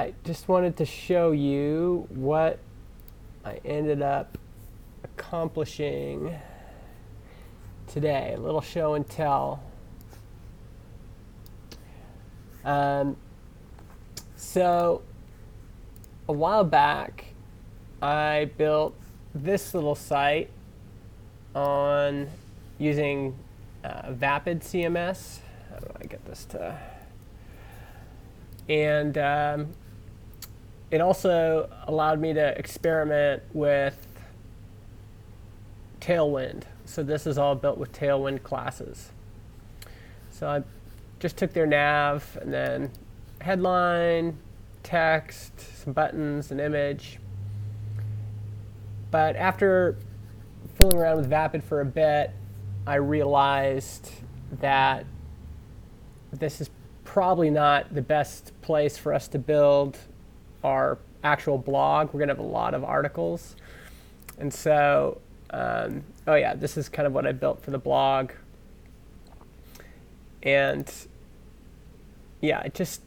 Alright, just wanted to show you what I ended up accomplishing today. A little show and tell. So a while back, I built this little site on using Vapid CMS. How do I get this to? And it also allowed me to experiment with Tailwind. So this is all built with Tailwind classes. So I just took their nav and then headline, text, some buttons, an image. But after fooling around with Vapid for a bit, I realized that this is probably not the best place for us to build our actual blog. We're going to have a lot of articles. And so, oh yeah, this is kind of what I built for the blog. And yeah, it just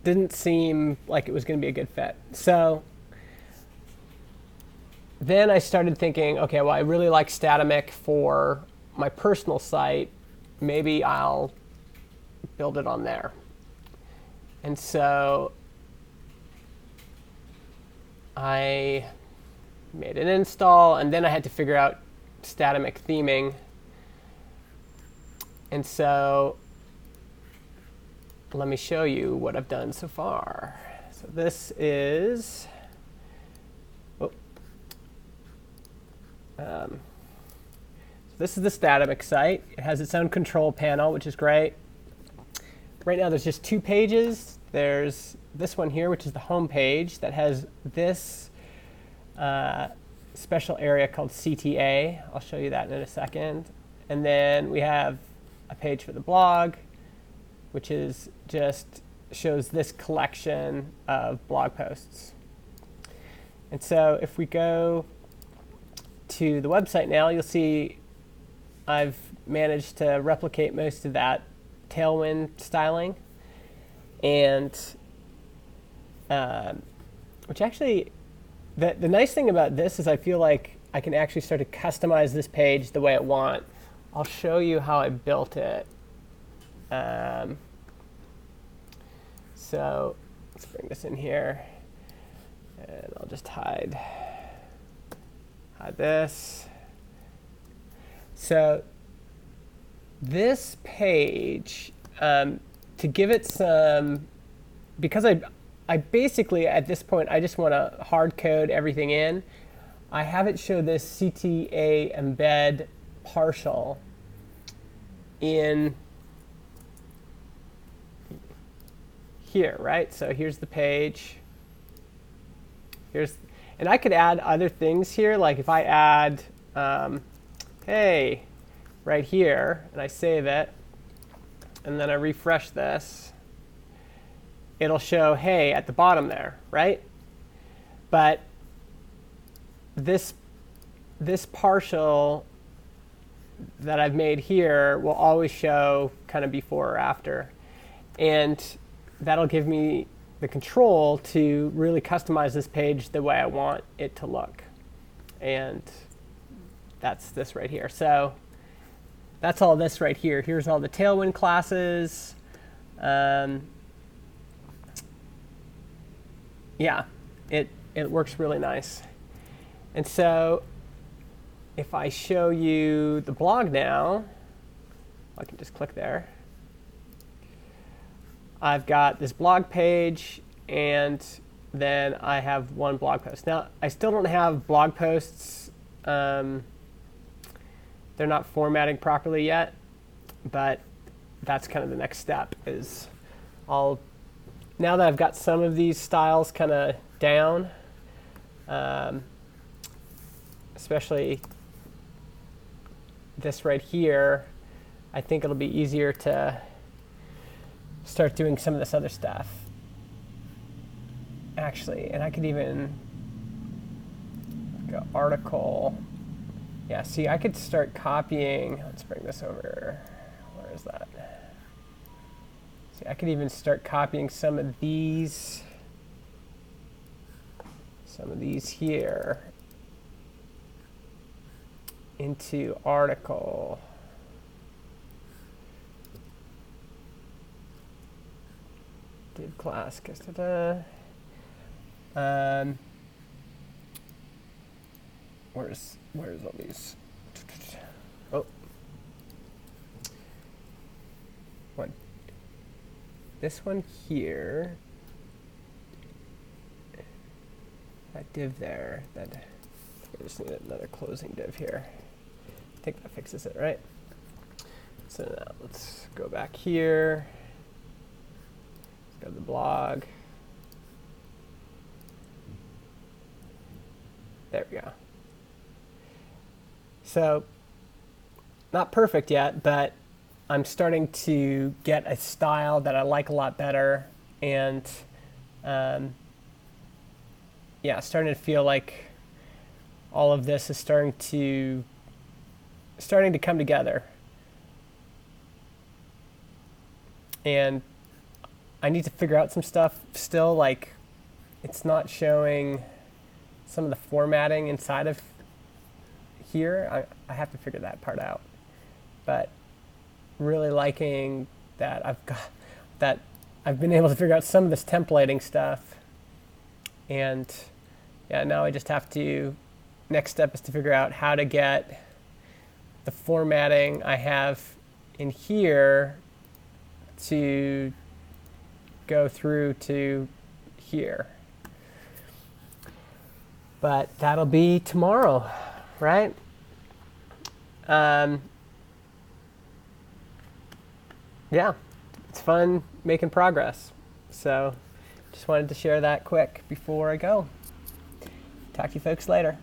didn't seem like it was going to be a good fit. So then I started thinking, okay, well, I really like Statamic for my personal site. Maybe I'll build it on there. And so I made an install, and then I had to figure out Statamic theming. And so let me show you what I've done so far. So this is this is the Statamic site. It has its own control panel, which is great. Right now there's just two pages. There's this one here, which is the home page that has this special area called CTA. I'll show you that in a second. And then we have a page for the blog, which is just shows this collection of blog posts. And so if we go to the website now, you'll see I've managed to replicate most of that Tailwind styling, and which actually, the nice thing about this is I feel like I can actually start to customize this page the way I want. I'll show you how I built it. So let's bring this in here, and I'll just hide this. So this page, to give it some, because I basically at this point I just want to hard code everything in. I have it show this CTA embed partial in here, right? So here's the page. And I could add other things here, like if I add, hey, right here, and I save it, and then I refresh this, it'll show hey at the bottom there, right? But this partial that I've made here will always show kind of before or after. And that'll give me the control to really customize this page the way I want it to look. And that's this right here. So that's all this right here. Here's all the Tailwind classes. Yeah, it works really nice. And so if I show you the blog now, I can just click there. I've got this blog page, and then I have one blog post. Now, I still don't have blog posts. They're not formatting properly yet, but that's kind of the next step. Is now that I've got some of these styles kind of down, especially this right here, I think it'll be easier to start doing some of this other stuff. Actually, and I could even go article. Yeah, see, I could start copying. Let's bring this over. Where is that? See, I could even start copying some of these some of these here into article. Div class, where's all these? Oh, what? This one here. That div there. That I just need another closing div here. I think that fixes it, right? So now let's go back here. Go to the blog. There we go. So, not perfect yet, but I'm starting to get a style that I like a lot better, and yeah, starting to feel like all of this is starting to come together. And I need to figure out some stuff still, like it's not showing some of the formatting inside of here. I have to figure that part out. But really liking that I've been able to figure out some of this templating stuff. And yeah, now I just have to, next step is to figure out how to get the formatting I have in here to go through to here. But that'll be tomorrow, right? Yeah, it's fun making progress. So just wanted to share that quick before I go. Talk to you folks later.